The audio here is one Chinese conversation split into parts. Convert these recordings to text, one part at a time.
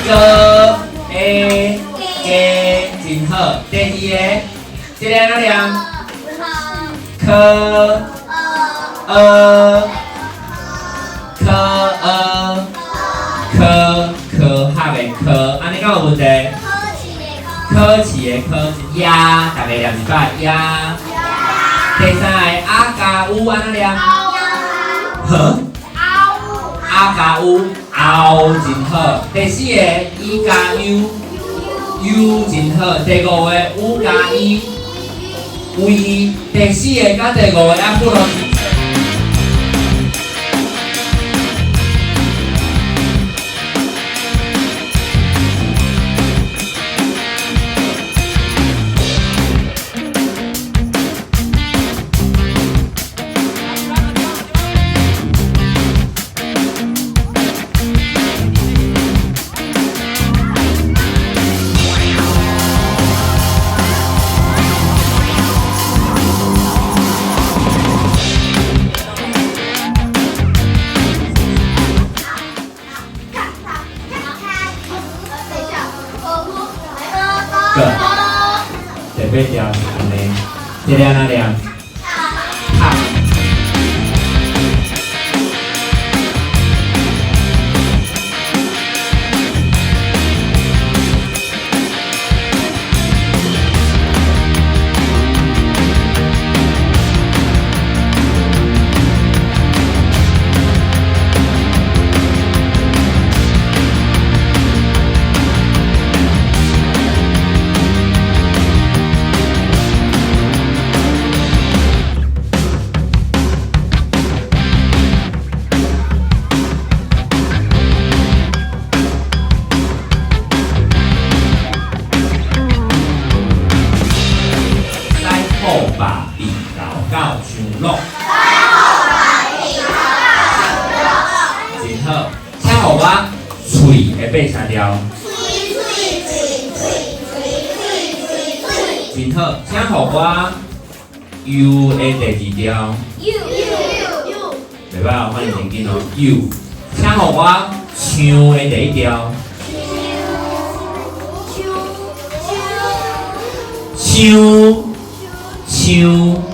个诶诶，真好。第二个，这个哪念？科科学的科，安尼敢有问题？考试的考是呀，大家念一摆呀。第三个啊加有安怎念？呵？啊加有，后真好。第四个伊加 u 真好。第五个有加伊。为第四个甲第五个啊不能。第八条是安尼，这个哪念？塔。真好，请互我喙会变啥条？真好，请互我 U 的第二条。袂歹，反应真紧哦。U， 请互我唱的第一条。唱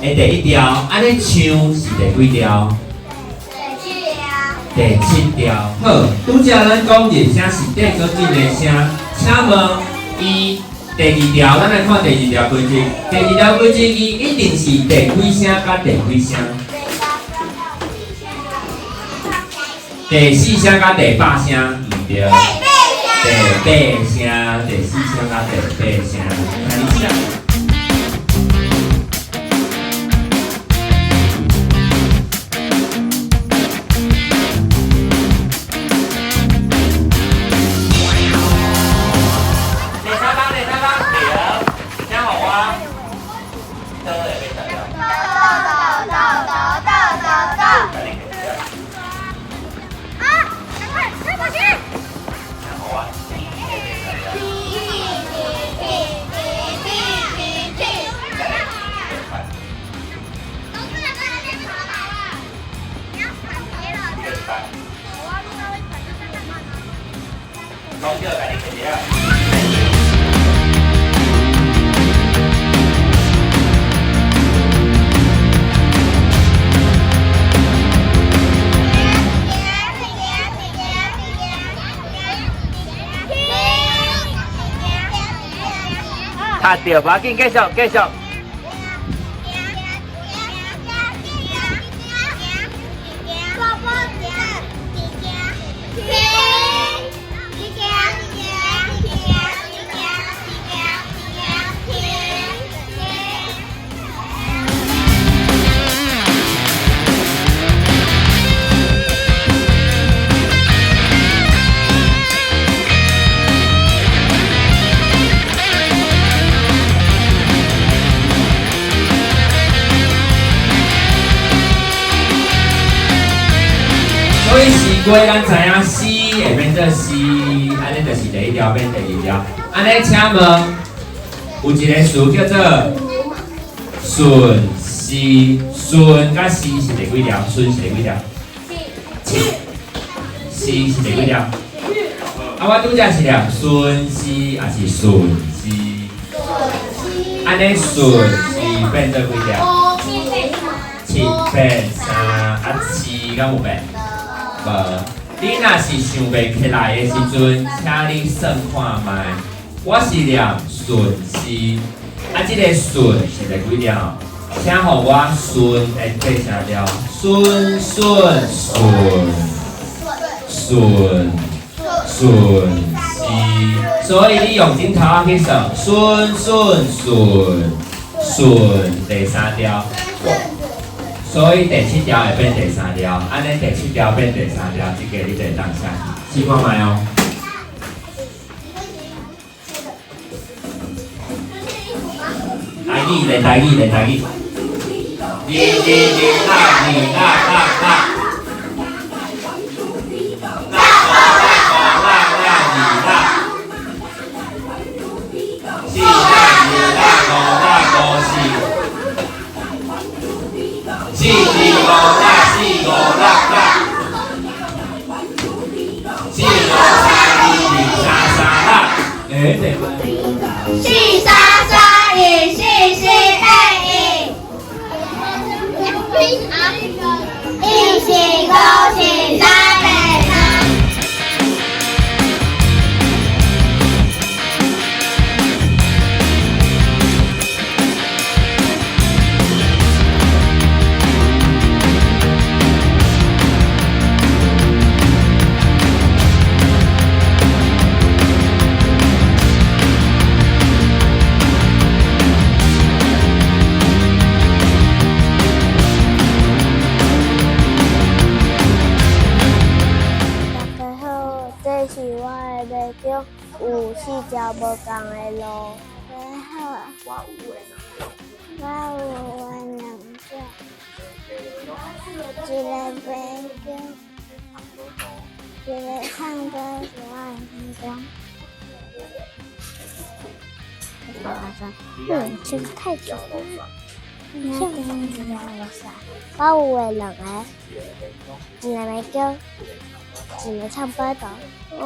的第一条，安尼唱是第几条？第七条。好，拄则咱讲热声是第个进的声，请问伊第二条，咱来看第二条规则。第二条规则伊一定是第几声甲第几声？第四声甲第八声，毋对。第八声，第四声甲第八声，安尼写。講呢個解釋嘅嘢啊。拍掉，把緊，繼續，繼續。所以是过咱知影 C 会变做 C， 安尼就是第一条变第二条。安尼请问有一个词叫做顺 C， 顺甲 C 是第几条？顺是第几条？C 是第几条？啊，我拄则是念顺时还是顺时？安尼顺是变做几条？7变3，7敢有变？无。你若是想袂起来的时阵，请你算看卖。我是念顺时，即个顺是第几条？请互我顺会做啥条？顺顺顺顺时，所以你用枕头仔去算顺顺顺顺第3条。所以第7条会变第3条，安尼第7条变第3条，即个你就会当写。试看卖哦。台语。有4条无共的路。我有2条，一个白桥，一个唱歌是我的天光。这个太久了。我有2个，一个白桥，一个唱歌的。我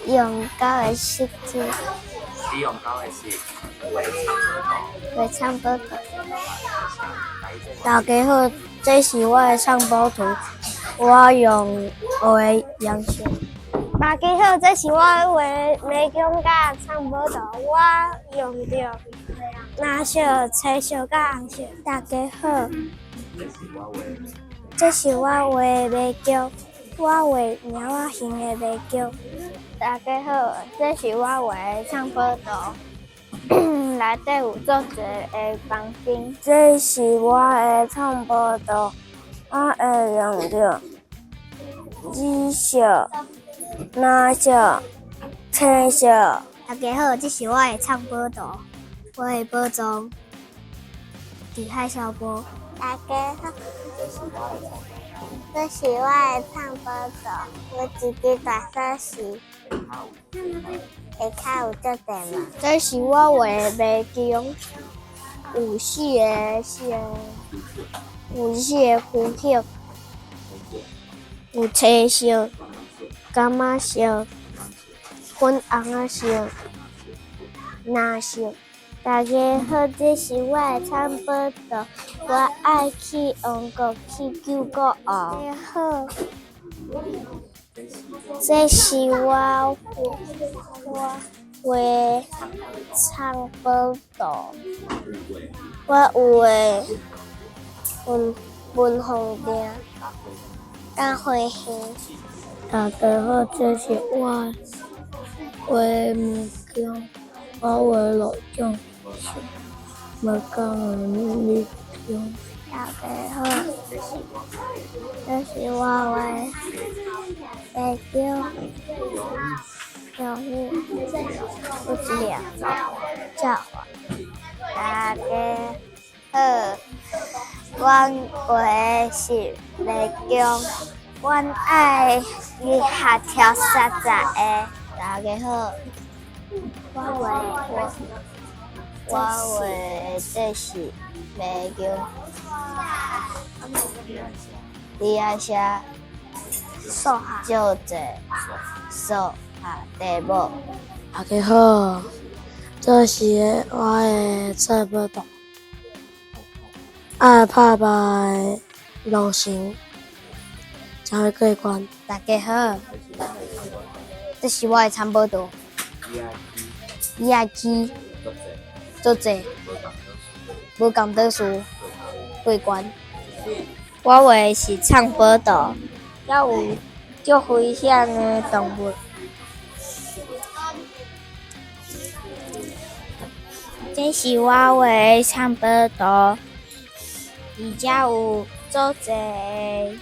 用9个10字。你用9个10会唱歌的。大家好，这是我的唱歌图。我用学的杨秀。大家好，这是我画的美强甲唱歌图。我用着蓝色、青色甲红色。大家好，这是我画的美强。我画猫仔形的美强。大家好，这是我画的唱歌图，内底有做一个房间。这是我的唱歌图，我会用着紫色、蓝色、青色。大家好，这是我的唱歌图，我的宝藏伫海小波。大家好。这是我的唱歌图，我一支大锁匙，下骹有足地嘛。这是我画的美强，有4个符号，有青色、感仔色、粉红仔色、蓝色。大家好，这是我的唱歌图，我爱去王国去救国王。大家好，这是我画唱歌图，我有的文红灯，甲花香。大家好，这是我画物件，我画录像。无讲的物件。大家好，这是我画的白桥，有你不知了，叫我。大家好，我画的是白桥，我爱去学跳实在的。大家好，我画的这是美强，你爱写数学就这数学，地母。大家好，这是我的册报道。爱拍卖的路程才会过关。大家好，这是我的参报道。以爱去做者无共倒数过关。我画的是唱报道，还有足危险的动物。这是我画的唱报道，而且有足侪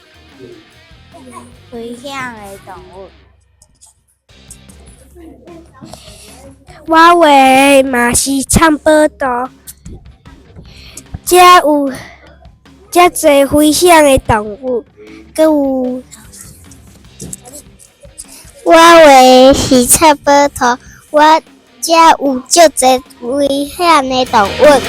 危险的动物。我画的嘛是唱报道，遮有遮侪危险的动物，佮有我画的是唱报道，遮有足侪危险的动物。